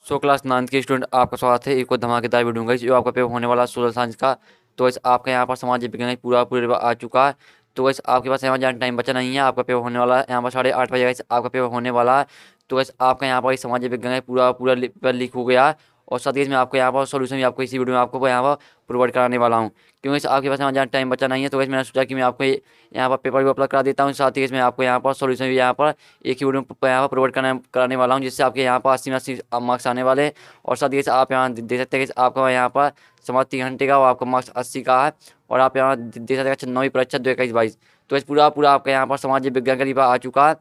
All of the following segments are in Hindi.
सो क्लास 9 के स्टूडेंट आपका स्वागत है एक और धमाकेदार वीडियो में जो आपका पेपर होने वाला सोशल साइंस का। तो वैसे आपका यहाँ पर समाज विज्ञान पूरा पूरा आ चुका है। तो वैसे आपके पास यहाँ ज़्यादा टाइम बचा नहीं है, आपका पेपर होने वाला है यहाँ पर 8:30 बजे आपका पेपर होने वाला है। तो वैसे आपका यहाँ पर समाज विज्ञान पूरा पूरा पेपर लीक हो गया है और साथ ही मैं आपको यहाँ पर सोल्यूशन भी आपको इसी वीडियो में आपको यहाँ पर प्रोवाइड कराने वाला हूँ, क्योंकि आपके पास यहाँ ज़्यादा टाइम बचा नहीं है। तो वैसे मैंने सोचा कि मैं आपको यहाँ पर पेपर भी अपलोड करा देता हूँ, साथ ही इसमें आपको यहाँ पर सोल्यूशन भी यहाँ पर एक ही वीडियो में यहाँ पर प्रोवाइड कराने वाला हूँ, जिससे आपके यहाँ पर 80 मार्क्स आने वाले हैं। और साथ ही आप यहाँ देख सकते हैं कि आपका यहाँ पर समाज 3 घंटे का और आपका मार्क्स 80 का है। और आप यहाँ देख सकते हैं 9वीं परीक्षा 2021-22। तो इस पूरा पूरा आपका यहाँ पर समाज विज्ञान का पेपर आ चुका है।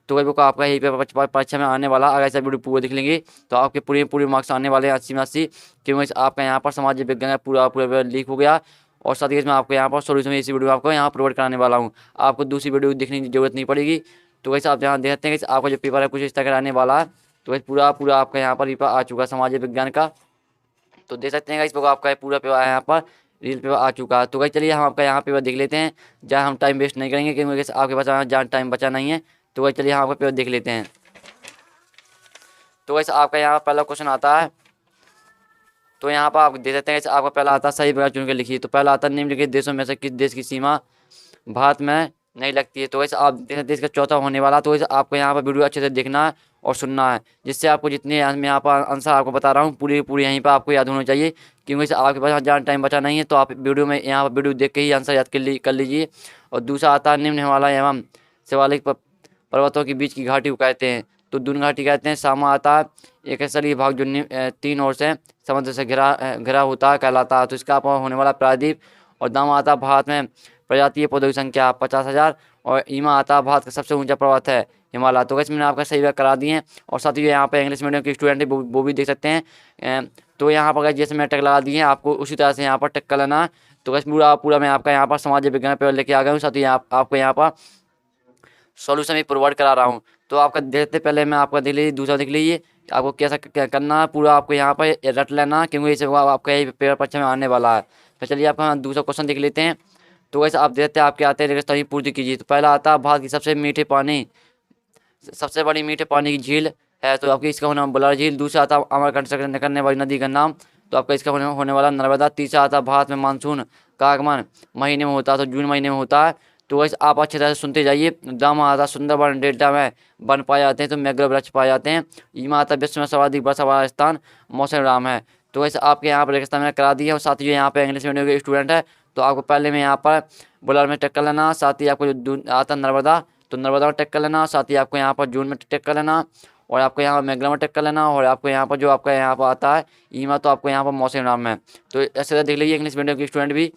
तो वही बुक आपका यही पेपर परीक्षा में आने वाला, अगर ऐसा वीडियो पूरा देख लेंगे तो आपके पूरे मार्क्स आने वाले हैं 80 में 80, क्योंकि आपका यहाँ पर समाज विज्ञान का पूरा पूरा लीक हो गया। और साथ ही मैं आपको यहाँ पर सोल्यूशन इसी वीडियो में आपको यहाँ प्रोवाइड कराने वाला हूँ, आपको दूसरी वीडियो देखने की जरूरत नहीं पड़ेगी। तो वैसे आप यहाँ देखते हैं कि आपका जो पेपर है कुछ इस तरह आने वाला है। तो वैसे पूरा पूरा आपका यहाँ पर पेपर आ चुका है समाज विज्ञान का। तो देख सकते हैं इस पेपर आपका पूरा पेपर यहाँ पर रील पेपर आ चुका है। तो भाई चलिए हम आपका यहाँ पेपर देख लेते हैं, जहाँ हम टाइम वेस्ट नहीं करेंगे क्योंकि आपके पास जहाँ टाइम बचा नहीं है। तो भाई चलिए हम आपका पेपर देख लेते हैं। तो वैसे आपका यहाँ पहला क्वेश्चन आता है। तो यहाँ पर आप देख सकते हैं आपका पहला आता है सही जगह चुन के लिखिए। तो पहला आता है निम्नलिखित देशों में से किस देश की सीमा भारत में नहीं लगती है। तो वैसे आप देख सकते हैं इसका चौथा होने वाला। तो वैसे आपको यहाँ पर वीडियो अच्छे से देखना है और सुनना है, जिससे आपको जितने मैं यहाँ पर आंसर आपको बता रहा हूँ पूरी पूरी यहीं पर आपको याद होना चाहिए, क्योंकि आपके पास ज़्यादा टाइम बचा नहीं है। तो आप वीडियो में यहाँ पर वीडियो देख के ही आंसर याद कर लीजिए। और दूसरा आता है निम्न हिमालय एवं शिवालिक पर्वतों के बीच की घाटी को कहते हैं। तो दून घाटी कहते हैं। सामा आता है एक ऐसा भाग जो 3 ओर से समुद्र से घिरा होता है कहलाता है। तो इसका आप होने वाला प्रायद्वीप। और दामा आता है भारत में प्रजातीय पौधों की संख्या 50,000। और ईमा आता है भारत का सबसे ऊंचा पर्वत है हिमालय। तो वैसे मैंने आपका सही बात करा दिए हैं। और साथ ही यहाँ पे इंग्लिश मीडियम के स्टूडेंट है वो भी देख सकते हैं। तो यहाँ पर जैसे मैंने टक लगा दिए हैं आपको उसी तरह से यहाँ पर टक कर लेना है। तो वैसे पूरा पूरा मैं आपका यहाँ पर समाज विज्ञान पेपर लेके आ गया हूँ, साथ ही आपको यहाँ पर सॉल्यूशन भी प्रोवाइड करा रहा हूँ। तो आपका देखते पहले मैं आपका देख लीजिए, दूसरा देख लीजिए आपको कैसा करना है, पूरा आपको यहाँ पर रट लेना, क्योंकि इसे आपका यही पेपर परीक्षा में आने वाला है। तो चलिए आपका दूसरा क्वेश्चन देख लेते हैं। तो वैसे आप देखते हैं आपके आते हैं रेगिस्तानी पूर्ति कीजिए। तो पहला आता है भारत की सबसे बड़ी मीठे पानी की झील है। तो आपकी इसका होने वाला झील। दूसरा आता है अमरकंटक से निकलने वाली नदी का नाम। तो आपका इसका होने वाला नर्मदा। तीसरा आता है भारत में मानसून का आगमन महीने में होता है, तो जून महीने में होता है। तो वैसे आप अच्छे तरह से सुनते जाइए। दामा आता सुंदरबन डेल्टा में वन पाए जाते हैं, तो मैग्रो वृक्ष पाए जाते हैं। ईमा आता विश्व में सर्वाधिक वर्षा वाला स्थान मौसम है। तो वैसे आपके यहाँ पर रेगिस्तान में करा दी है। और साथ ही यहाँ पे इंग्लिश मीडियम के स्टूडेंट है तो आपको पहले में यहाँ पर बुलर में टेक कर लेना। साथ ही आपको जो आता नर्मदा, तो नर्मदा में टेक कर लेना। साथ ही आपको यहाँ पर जून में टेक कर लेना। और आपको यहाँ पर मैग्रो में टेक कर लेना। और आपको यहाँ पर जो आपका यहाँ पर आता है ईमा, तो आपको यहाँ पर मौसम है। तो ऐसे देख लीजिए इंग्लिश मीडियम के स्टूडेंट भी।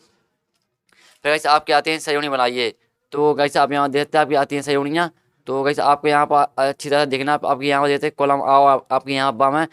फिर वैसे आपके आते हैं सहयोगी बनाइए। तो गैस आप यहाँ देखते हैं आपकी आती हैं सहयोगियाँ। तो गैस आपको यहाँ पर अच्छी तरह देखना, आपके यहाँ पर देते कॉलम आओ आपके यहाँ बा में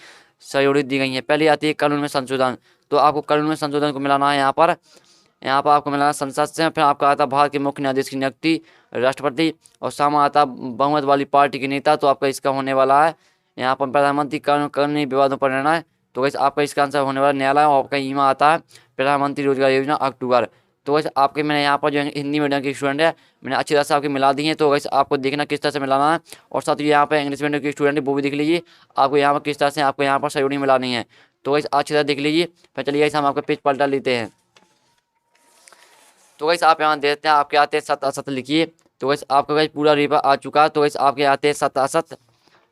सहयोगी दी गई है। पहली आती है कानून में संशोधन। तो आपको कानून में संशोधन को मिलाना है यहाँ पर आपको मिलाना संसद से। फिर आपका आता भारत के मुख्य न्यायाधीश की नियुक्ति राष्ट्रपति। और सामा आता बहुमत वाली पार्टी के नेता। तो आपका इसका होने वाला है यहाँ पर प्रधानमंत्री कानूनी विवादों पर निर्णय। तो वैसे आपका इसका आंसर होने वाला न्यायालय। और आपका ईमा आता है प्रधानमंत्री रोजगार योजना अक्टूबर। तो वैसे आपके मैंने यहाँ पर जो हिंदी मीडियम के स्टूडेंट है मैंने अच्छी तरह से आपके मिला दी है। तो वैसे आपको देखना किस तरह से मिलाना है। और साथ ही यहाँ पर इंग्लिश मीडियम के स्टूडेंट है वो भी देख लीजिए आपको यहाँ पर किस तरह से आपको यहाँ पर सहयोगी मिलानी है। तो वैसे अच्छी तरह देख लीजिए। फिर चलिए हम आपका पेज पलटा लेते हैं। तो वैसे आप यहाँ देखते हैं आपके आते हैं 7 असत लिखिए। तो वैसे आपका वैसे पूरा पेपर आ चुका है। तो वैसे आपके आते हैं 7 असत।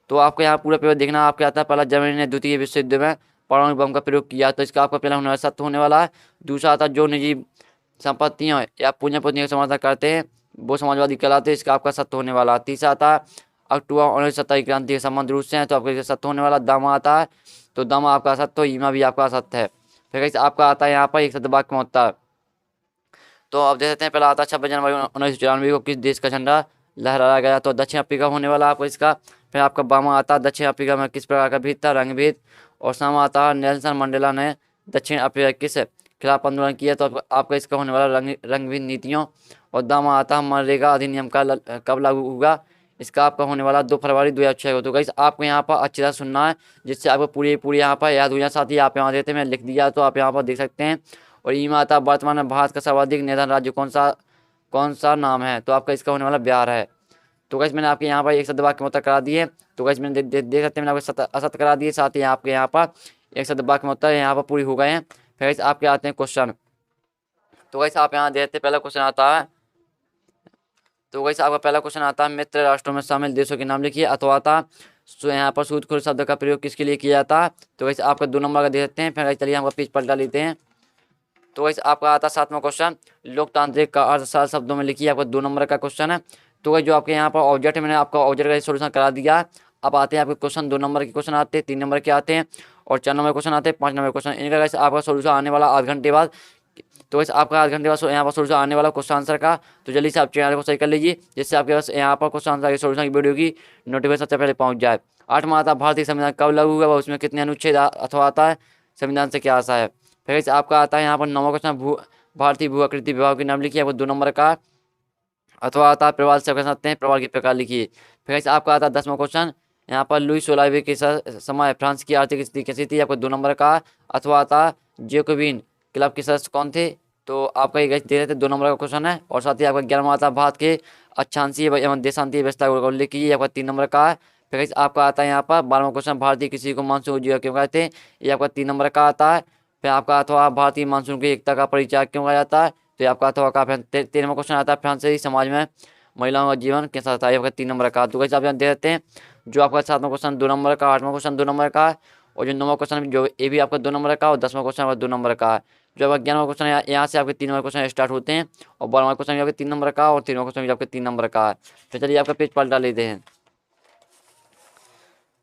तो आपको यहाँ पूरा पेपर देखना आपके आता है पहला जर्मनी ने द्वितीय विश्व युद्ध में परमाणु बम का प्रयोग किया। तो इसका आपका पहला होने वाला सत्य होने वाला है। दूसरा आता है जो निजी संपत्तियों या पूंजीपतियों का समर्थन करते हैं वो समाजवादी कहलाते हैं। इसका आपका सत्य होने वाला है। तीसरा आता है अक्टूबर 1970 क्रांति के संबंध रूस से है। तो आपका सत्य होने वाला। दामा आता है तो दामा आपका सत्य, ईमा भी आपका सत्य है। फिर कैसे आपका आता है यहाँ पर एक सदवाक्य में होता है। तो आप देख सकते हैं पहला आता है 26 जनवरी 1994 को किस देश का झंडा लहराया गया। तो दक्षिण अफ्रीका होने वाला आपको इसका। फिर आपका बामा आता है दक्षिण अफ्रीका में किस प्रकार का भेद था, रंग भेद। और सामा आता है नेल्सन मंडेला ने दक्षिण अफ्रीका किस खिलाफ आंदोलन किया। तो आपका इसका होने वाला रंग भेद नीतियों। और दामा आता है मनरेगा अधिनियम का कब लागू होगा। इसका आपका होने वाला 2 फरवरी 2006 को। तो गाइस आपको यहाँ पर अच्छी तरह सुनना है, जिससे आपको पूरी यहाँ पर याद हो जाए। साथ ही आप यहाँ देते मैं लिख दिया तो आप यहाँ पर देख सकते हैं। और ईमा आता वर्तमान में भारत का सर्वाधिक निर्धन राज्य कौन सा नाम है। तो आपका इसका होने वाला बिहार है। तो गाइस मैंने आपके यहाँ पर एक शब्द वाक्य में उत्तर करा दिए। तो गाइस मैंने देख सकते हैं मैंने आपको असत्य करा दिए, साथ ही आपके यहाँ पर एक शब्द वाक्य में उत्तर यहाँ पर पूरी हो गए हैं। फिर गाइस आपके आते हैं क्वेश्चन। तो गाइस आप यहाँ देखते हैं पहला क्वेश्चन आता है। तो गाइस आपका पहला क्वेश्चन आता है, मित्र राष्ट्रों में शामिल देशों के नाम लिखिए। अथवा था यहाँ पर सूदखोर शब्द का प्रयोग किसके लिए किया जाता है। तो गाइस आपका 2 नंबर का दे देते हैं। फिर गाइस चलिए हम पेज पलटा लेते हैं। तो गाइस आपका आता है 7वां क्वेश्चन, लोकतांत्रिक का अर्थ 7 शब्दों में लिखिए। आपका 2 नंबर का क्वेश्चन है। तो गाइस जो आपके यहाँ पर ऑब्जेक्ट मैंने आपका ऑब्जेक्ट का सोल्यूशन करा दिया। अब आते हैं आपके क्वेश्चन, 2 नंबर के क्वेश्चन आते हैं, 3 नंबर के आते हैं और 4 नंबर क्वेश्चन आते हैं, 5 नंबर क्वेश्चन। इनका गाइस आपका सोल्यूशन आने वाला आध घंटे बाद। तो वैसे आपका आध घंटे बाद यहाँ पर सोल्यूशन आने वाला क्वेश्चन आंसर का। तो जल्दी से आप चैनल को सही कर लीजिए, जिससे आपके पास यहाँ पर क्वेश्चन आंसर की सोल्यूशन की वीडियो की नोटिफिकेशन सबसे पहले पहुँच जाए। 8वां आता है, भारतीय संविधान कब लागू हुआ, उसमें कितने अनुच्छेद अथवा आता है, संविधान से क्या आशा है। फिर आपका आता है यहाँ पर 9वां क्वेश्चन, भारतीय भू आकृति विभाग के नाम लिखिए। आपको 2 नंबर का। अथवा आता है प्रवाल से सकते हैं, प्रवाल के प्रकार लिखिए। फिर आपका आता है 10वां क्वेश्चन, यहाँ पर लुई 16वीं के समय फ्रांस की आर्थिक स्थिति कैसी थी। आपको 2 नंबर का। अथवा आता है जेकोबिन क्लब के सदस्य कौन थे। तो आपका ये दे रहे थे, 2 नंबर का क्वेश्चन है। और साथ ही आपका 11वां आता है, भारत के अक्षांशीय एवं देशांतीय व्यवस्था को उल्लेख कीजिए। आपका 3 नंबर का है। फिर आपका आता है यहाँ पर 12वां क्वेश्चन, भारतीय कृषि को मानसून उद्योग क्यों कहते हैं। ये आपका 3 नंबर का आता है। फिर आपका अथवा भारतीय मानसून की एकता का परिचय क्यों कहा जाता है। तो आपका अथवा का 13वां क्वेश्चन आता है, फ्रांसीसी समाज में महिलाओं का जीवन कैसा था। आपका 3 नंबर का। तो कैसे आप दे देते हैं, जो आपका 7वां क्वेश्चन 2 नंबर का, 8वां क्वेश्चन 2 नंबर का और जो 9वां क्वेश्चन जो ये भी आपका 2 नंबर का और 10वां क्वेश्चन आपका 2 नंबर का। जो आपका 11वां क्वेश्चन है, यहाँ से आपके 3 नंबर क्वेश्चन स्टार्ट होते हैं और 12वां क्वेश्चन भी आपके 3 नंबर का और 13वां क्वेश्चन भी आपके 3 नंबर का। तो चलिए आपका पेज पलटा लेते हैं।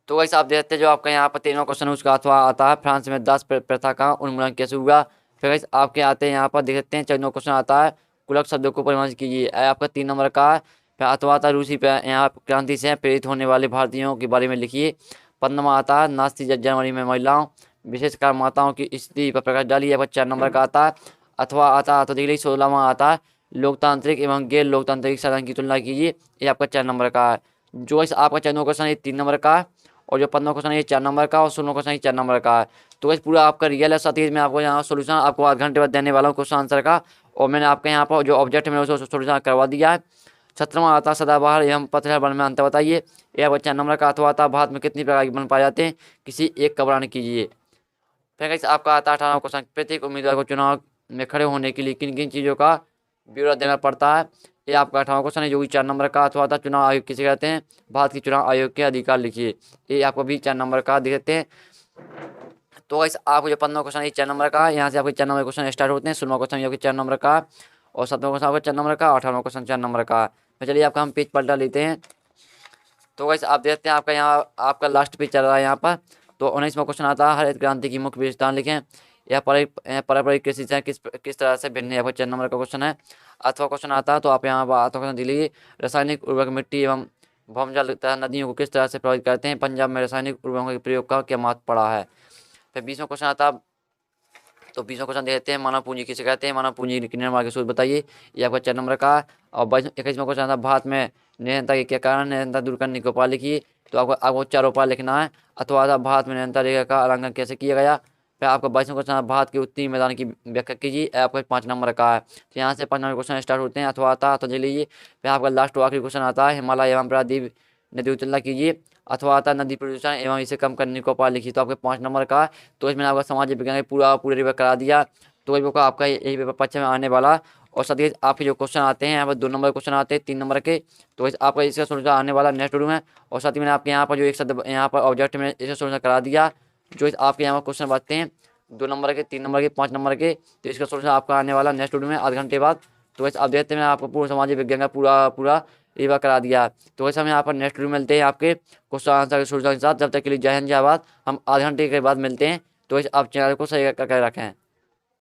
तो वैसे आप देखते हैं जो आपका यहाँ पर 13वां क्वेश्चन उसका अथवा आता है, फ्रांस में दास प्रथा का उन्मूलन कैसे हुआ। फिर वैसे आपके आते हैं यहाँ पर देख सकते हैं 14वां क्वेश्चन आता है, कुलक शब्दों को परिभाषित कीजिए। आपका 3 नंबर का है। फिर अथवा आता है रूसी यहाँ क्रांति से प्रेरित होने वाले भारतीयों के बारे में लिखिए। 15वां आता है, नास्ती जनवरी में महिलाओं विशेषकर माताओं की स्थिति पर प्रकाश डालिए। आपका 4 नंबर का आता है। अथवा आता है तो देख लीजिए 16वां आता है, लोकतांत्रिक एवं गैर लोकतांत्रिक साधन की तुलना कीजिए। ये आपका 4 नंबर का है। जो इस आपका 14वां क्वेश्चन ये 3 नंबर का है और जो 15वां क्वेश्चन ये 4 नंबर का और 16वां क्वेश्चन ये 4 नंबर का है। तो इस पूरा आपका रियल है। साथ ही मैं आपको यहाँ सोल्यूशन आपको आध घंटे बाद देने वाला हूँ क्वेश्चन आंसर का। और मैंने आपके यहाँ पर जो ऑब्जेक्ट है उसको सोल्यूशन करवा दिया है। 17वां आता है, सदाबहार एवं पतझड़ वन में अंतर बताइए। यह 4 नंबर का। अथवा आता है, भारत में कितनी प्रकार के वन पाए जाते हैं, किसी एक का वर्णन कीजिए। फिर कैसे आपका आता है 18वां क्वेश्चन, प्रत्येक उम्मीदवार को चुनाव में खड़े होने के लिए किन किन चीज़ों का ब्यौरा देना पड़ता है। ये आपका 18वां क्वेश्चन है, जो कि 4 नंबर का। अथवा आता है, चुनाव आयोग किसे कहते हैं, भारत के चुनाव आयोग के अधिकार लिखिए। ये आपको भी 4 नंबर का दे देते हैं। तो इस आपको जो 15वां क्वेश्चन है 4 नंबर का, यहाँ से आपके 4 नंबर क्वेश्चन स्टार्ट होते हैं। 16वां क्वेश्चन आपके 4 नंबर का और 17वां क्वेश्चन आपका 4 नंबर का, 18वां क्वेश्चन 4 नंबर का। तो चलिए आपका हम पेज पलटा लेते हैं। तो वैसे आप देखते हैं आपका यहाँ आपका लास्ट पेज चल रहा है यहाँ पर। तो 19वां क्वेश्चन आता है, हरित क्रांति की मुख्य विशेषताएं लिखें। यह पारंपरिक कृषि से किस तरह से भिन्न है। आपका 4 नंबर का क्वेश्चन है। अथवा क्वेश्चन आता है, तो आप यहाँ अथवा क्वेश्चन दिलीजिए, रासायनिक उर्वरक मिट्टी एवं भौमजल तथा नदियों को किस तरह से प्रभावित करते हैं। पंजाब में रासायनिक उर्वरकों के प्रयोग का क्या महत्व पड़ा है। फिर 20वां क्वेश्चन आता है, तो 20वां क्वेश्चन देते हैं, मानव पूंजी किसे कहते हैं, मानव पूंजी के निर्माण के सूत्र बताइए। ये आपका 4 नंबर का। और 21वां क्वेश्चन आता है, भारत में निरंतर के क्या कारण, निरंतर दूर करने के उपाय लिखिए। तो आपको 4 उपाय लिखना है। अथवा आता है, भारत में निरंतर रेखा का उल्लंघन कैसे किया गया। फिर आपका 22वां क्वेश्चन है, भारत के उत्तरी मैदान की व्याख्या कीजिए। आपका 5 नंबर का है। तो यहाँ से 5 नंबर क्वेश्चन स्टार्ट होते हैं। अथवा आता है तो ले लीजिए। फिर आपका लास्ट आखिरी क्वेश्चन आता है, हिमालय एवं प्रायद्वीप नदी तुलना कीजिए। अथवा आता है, नदी प्रदूषण एवं इसे कम करने को उपाय लिखिए। तो आपके 5 नंबर का। तो इसमें आपका समाज विज्ञान पूरे रिवर्स करा दिया। तो ये पेपर आपका यही पेपर परीक्षा में आने वाला। और साथ ही आपके जो क्वेश्चन आते हैं यहाँ पर 2 नंबर क्वेश्चन आते हैं, 3 नंबर के। तो आपका इसका सोल्यूशन आने वाला नेक्स्ट वीडियो में। और साथ ही मैंने आपके यहाँ पर जो एक शब्द यहाँ पर ऑब्जेक्ट में इसका सोल्यूशन करा दिया। जो आपके यहाँ पर क्वेश्चन बचते हैं 2 नंबर के, 3 नंबर के, 5 नंबर के। तो इसका सोल्यूशन आपका आने वाला नेक्स्ट वीडियो में आध घंटे बाद। तो वैसे आप देखते हैं मैं आपको पूरा सामाजिक विज्ञान का पूरा रिवा करा दिया। तो वैसे हम यहाँ पर नेक्स्ट वीडियो मिलते हैं आपके क्वेश्चन आंसर के सोल्यूशन के साथ। जब तक के लिए जय हिंद जय भारत। हम आध घंटे के बाद मिलते हैं। तो वैसे आप चैनल को सही करके रखें।